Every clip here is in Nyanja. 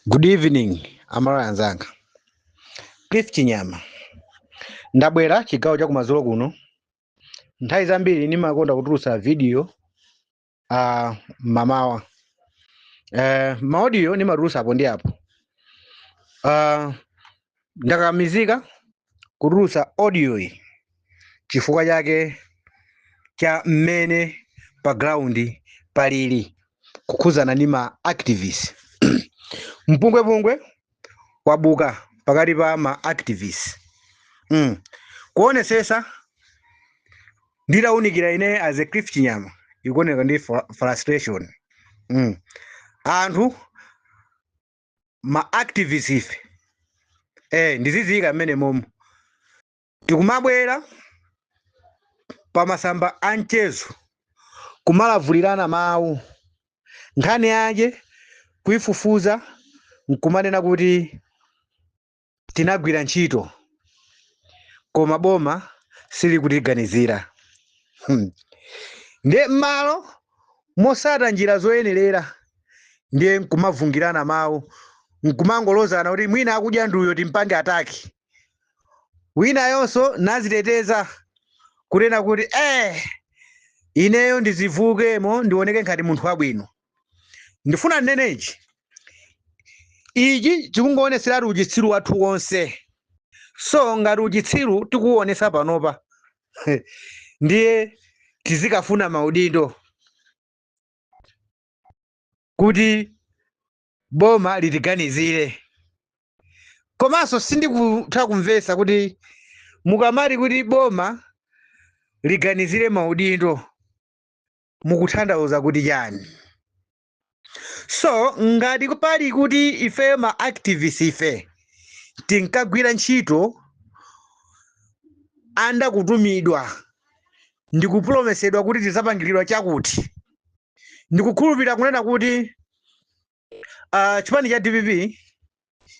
Good evening, amara anzanga. Cliff Chinyama. Ndabwera chigawo cha kumadzulo kuno. Nthawi zambiri ndimakonda kutulutsa video mamawa. Maaudio ndimatulutsa apo ndi apo. Ndakamizika kutulutsa audio iyi chifukwa chake cha mmene pa ground palili kukhuzana ndi ma activists. Mpungwepungwe wabuka pakati pa ma activists. Kuonesesa ndidawunikira ine as a Cliff Chinyama ikuoneka ndi frustration. Anthu ma activists ife ndizizika mmene momo tikumabwera pa masamba a mchezo kumalavulirana mawu nkhani yake kuifufuza nkumanena kuti tinagwira ntchito koma boma sili kutiganizira. Ndiye m'malo mosata njira zoyenerera ndiye nkumavungirana mawu nkumangolozana kuti mwina akudya nduyo timpange ataki, wina yonso naziteteza kunena kuti ineyo ndizivukemo ndioneke ngati munthu wabwino. Ndifuna neneji ichi chikungoonetsera uchitsiru wathu wonse. So ngati uchitsiru tikuonesa panopa ndiye tizikafuna maudindo kuti boma litiganizire. Komanso sindikutha kumvetsa kuti mukamati kuti boma liganizire maudindo mukutanthauza kuti chani. So ngati pali kuti ife ma activists ife tinkagwira ntchito anda kutumidwa ndikupromesedwa kuti tizapangiridwa chakuti, ndikukhulupirira kunena kuti chipani cha DPP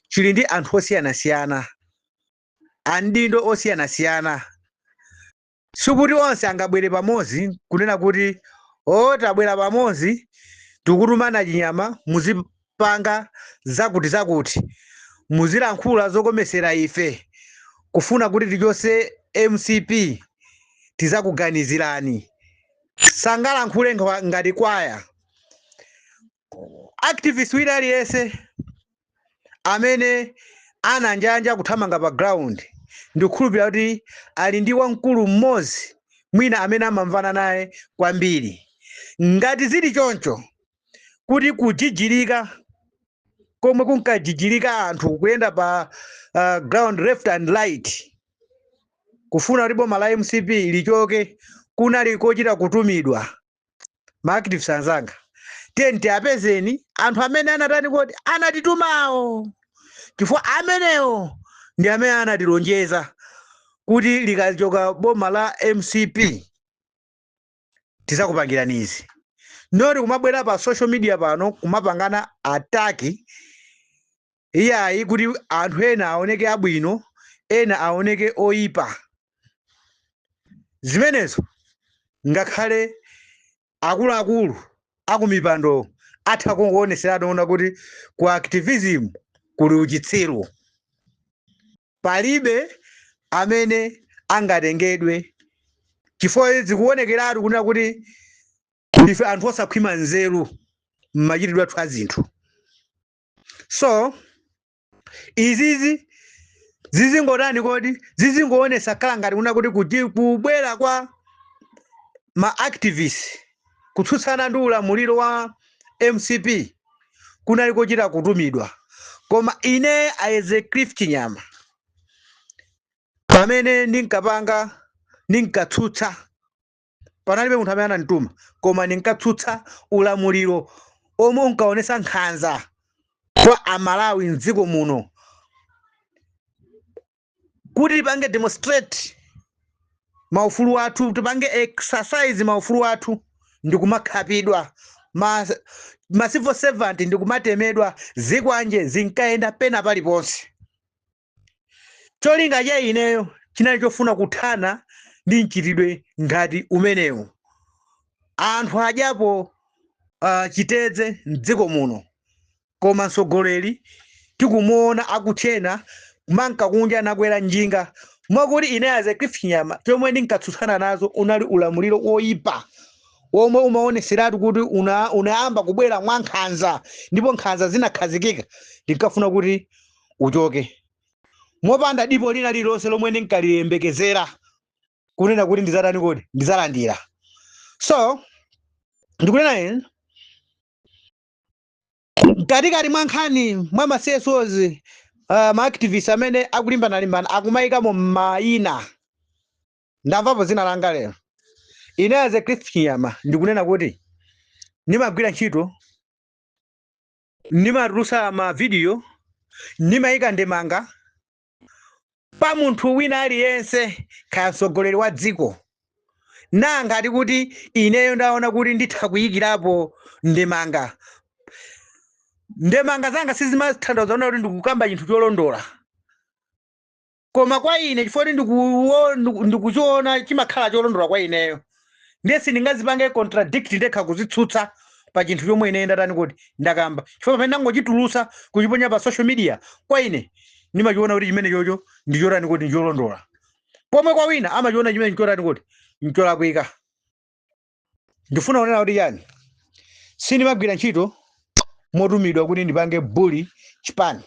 chili ndi anthu osiyanasiyana, adindo osiyanasiyana, sikuti onse angabwere pamodzi kunena kuti tabwera pamodzi tikutumana Chinyama muzipanga zakuti muzilankhula zokomesera ife kufuna kuti tichose MCP tizakuganizirani. Sangalankhule ngati kwaya. Activist wina aliyense amene ananjanja kuthamanga pa ground ndikukhulupirira kuti ali ndi wamkulu mmodzi mwina amene amamvana naye kwambiri. Ngati zili choncho kuti kujijirika komwe kunkajijirika anthu kuyenda pa ground left and right kufuna kuti boma la MCP lichoke kunali kochita kutumidwa. Ma activists anzanga tenti apezeni anthu amene anatani kuti anatitumawo, chifukwa amenewo ndi amene anatilonjeza kuti likachoka boma la MCP tizakupangiranizi. Noti kumabwera pa social media pano kumapangana ataki iyayi kuti anthu ena aoneke abwino ena aoneke oyipa. Zimenezo ngakhale akuluakulu akumipando atha kuoneserana kuti ku activism kuli uchitsiru. Palibe amene angatengedwe chifukwa zikuonekeratu kunena kuti ife anthu osakhwima nzeru mmachitidwe athu a zinthu. So izizi zizingotani kodi zizingoonesa khala ngati kunena kuti kubwera kwa ma activists kutsutsana ndi ulamuliro wa MCP kunali kochita kutumidwa. Koma ine as a Cliff Chinyama pamene ndinkatsutsa panalibe munthu amene anandituma, koma ndinkatsutsa ulamuliro omwe unkaonesa nkhanza kwa Amalawi mdziko muno kuti tipange demonstrate maufulu athu, tipange exercise maufulu athu ndikumakhapidwa, ma civil servant ndikumatemedwa, zikwanje zinkaenda pena paliponse. Cholinga cha ineyo chinali chofuna kuthana ndi mchitidwe ngati umenewu. Anthu adyapo chitedze mdziko muno koma mtsogoleri tikumuona akuthena manka kunja nakwera njinga mwakuti ine aze Cliff Nyama chomwe ndinkatsutsana nazo unali ulamuliro oyipa omwe umaoneseratu kuti unaamba kubwera mwa nkhanza ndipo nkhanza zinakhazikika ndinkafuna kuti uchoke mopanda dipo lina lilonse lomwe ndinkaliyembekezera kunena kuti ndizatani kuti ndizalandira. So ndikunena ine katikati mwa nkhani mwa masesozi ma-activists amene akulimbana akumayikamo mayina ndamvapo zina langa lero ine aze Cliff Nyama ndikunena kuti nimagwira ntchito nimatulusa ma video nimayika ndemanga pa munthu wina aliyense kaya mtsogoleri wa dziko nanga ati kuti ineyo ndaona kuti nditha kuyikirapo ndemanga zanga sizimathandiza kuti ndikukamba chinthu cholondola koma kwa ine chifukwa ndikuchiona chimakhala cholondola kwa ineyo ndiye sindingazipange contradict ndekha kuzitsutsa pa chinthu chomwe ine ndatani kuti ndakamba chifukwa pamene nangochitulusa kuchiponya pa social media kwa ine nimachiona kuti chimene chocho ndichotani kuti ndicholondola pomwe kwa wina amachiona chimene ndichotani kuti ndicholakwika. Ndifuna kunena kuti yani sindimagwira ntchito motumidwa kuti ndipange bully chipani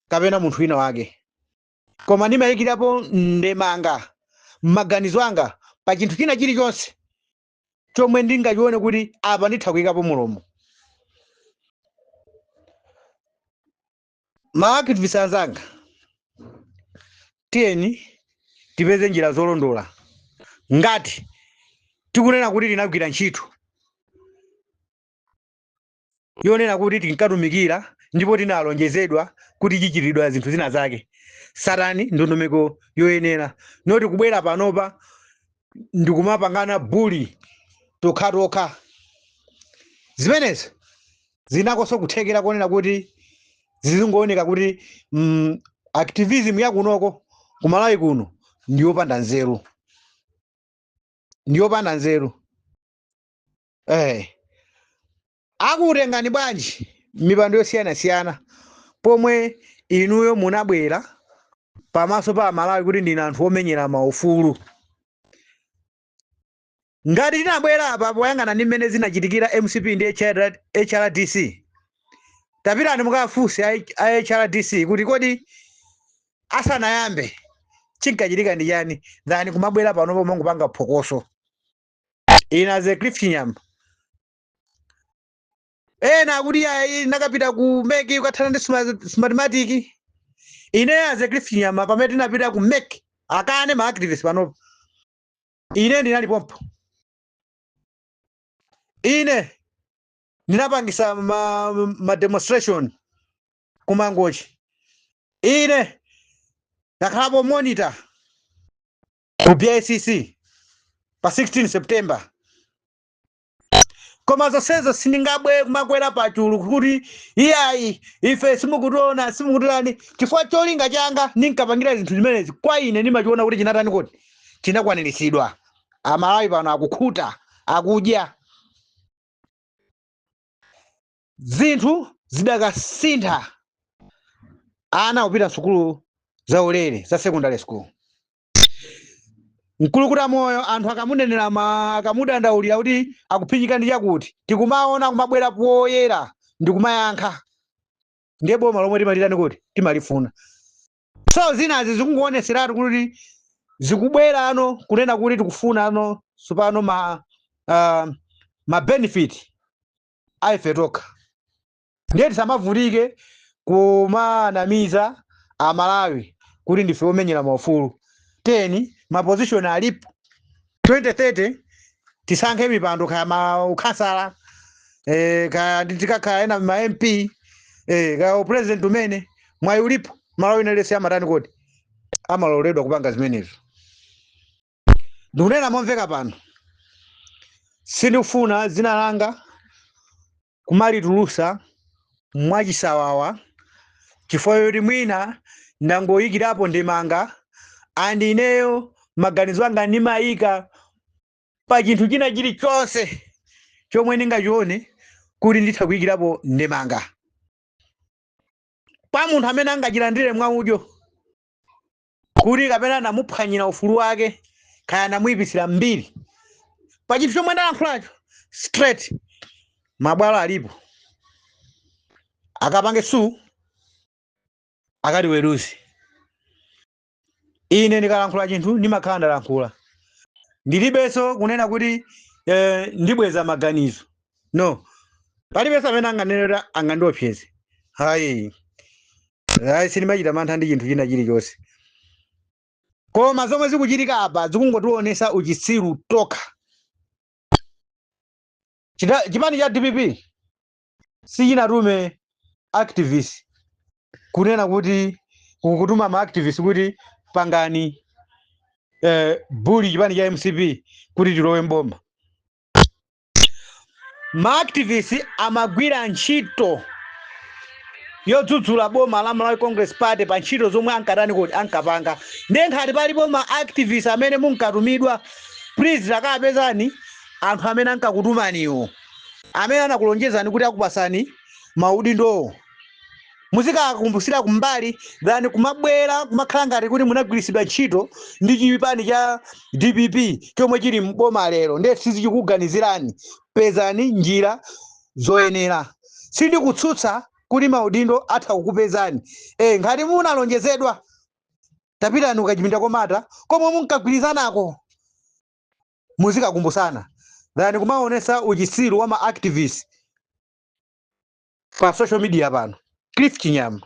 kapena munthu wina wake koma ndimayikirapo ndemanga m'maganizo anga pa chinthu china chilichonse chomwe ndingachione kuti apa nditha kuyikapo mulomo. Ma-activists anzanga tiyeni tipeze njira zolondola ngati tikunena kuti tinagwira ntchito yonena kuti tinkatumikira ndipo tinalonjezedwa kuti chichitidwa zinthu zina zake satani ndondomeko yoyenera noti kubwera panopa ndikumapangana bully tokha zimenezi zinakonso kuthekera konena kuti zizingooneka kuti activism yakunoko kumalawi kuno ndiyopanda nzeru akutengani bwanji mipando yosiyanasiyana pomwe inuyo munabwera pamaso pa Malawi kuti ndine anthu omenyera maufulu ngati tinabwera apa poyang'ana ndi mmene zinachitikira MCP ndi HRDC tapitani mukafunse a HRDC kuti kodi asanayambe chinkachitika ndi chani dhani kumabwera panopo mangopanga phokoso. Ine aze Cliff Nyama ena kuti nakapita ku MEC ukathana ndi smartmatic ine aze Cliff Nyama pamene tinapita ku MEC akane ma-activists panopo ine ndinalipompo ine ndinapangisa ma demonstration kumangochi ine ndakhalapo monitor ku BICC pa 16 September koma zonsezo sindingabwe kumakwera pachulu kuti iyayi ife simukutilani chifukwa cholinga changa ninkapangira zinthu zimenezi kwa ine nimachiona kuti chinatani kuti chinakwaniritsidwa. Amalawi pano akukhuta akudya zinthu zidakasintha ana kupita sukulu za ulere za secondary school mkulukuta moyo anthu akamunenera akamudandaulira kuti akuphinyika ndi chakuti tikumaona kumabwera poyera ndikumayankha ndiye boma lomwe timatitani kuti timalifuna. So zinazi zikungooneseratu kuti zikubwera ano kunena kuti tikufuna ano supano ma benefit aife tokha ndiye tisamavulike kumanamiza Amalawi kuti ndife omenyera maufulu. 10 ma position alipo 2030 tisankhe mipando kaya ma ukhansala kaya tikakhala ena ma MP kaya president umene mwayi ulipo Malawi nalese amatani kuti amaloledwa kupanga zimenezo. Ndikunena momveka pano sindikufuna zina langa kumalitulusa mwachisawawa chifukwa yoti mwina ndangoyikirapo ndemanga andi ineyo maganizo anga ndimayika pa chinthu china chilichonse chomwe ndingachione kuti nditha kuyikirapo ndemanga. pa munthu amene angachilandire mwaudyo kuti kapena namuphwanyira ufulu wake kaya namuyipisira mbiri pa chinthu chomwe ndalankhulacho straight mabwalo alipo akapange su akati weruzi. Ine ndikalankhula chinthu ndimakhala ndalankhula ndilibenso kunena kuti ndibweza maganizo no palibenso amene anganenera angandiopseze hayi sindimachita mantha ndi chinthu china chilichonse koma zomwe zikuchitika apa zikungotionesa uchitsiru tokha. Chipani cha DPP sichinatume activist kunena kuti kukutuma ma activist kuti pangani bully chipani cha MCP kuti tilowe mboma. Ma activist amagwira ntchito yodzudzula boma la Malawi Congress Party pa ntchito zomwe ankatani kuti ankapanga ndenkhati palipo ma activist amene munkatumidwa please takapezani anthu amene ankakutumaniwo amene anakulonjezani kuti akupasani maudindo muzikakumbusira kumbali then kumabwera kumakhala ngati kuti munagwirisidwa ntchito ndi chipani cha DPP chomwe chili mboma lero nde sizichikuganizirani pezani njira zoyenera. Sindikutsutsa kuti maudindo atha kukupezani ngati munalonjezedwa tapitani ukachipinda komata komwe munkagwirizanako muzikakumbusana then kumaonesa uchitsiru wa ma activists pa social media pano. Cliff Chinyama.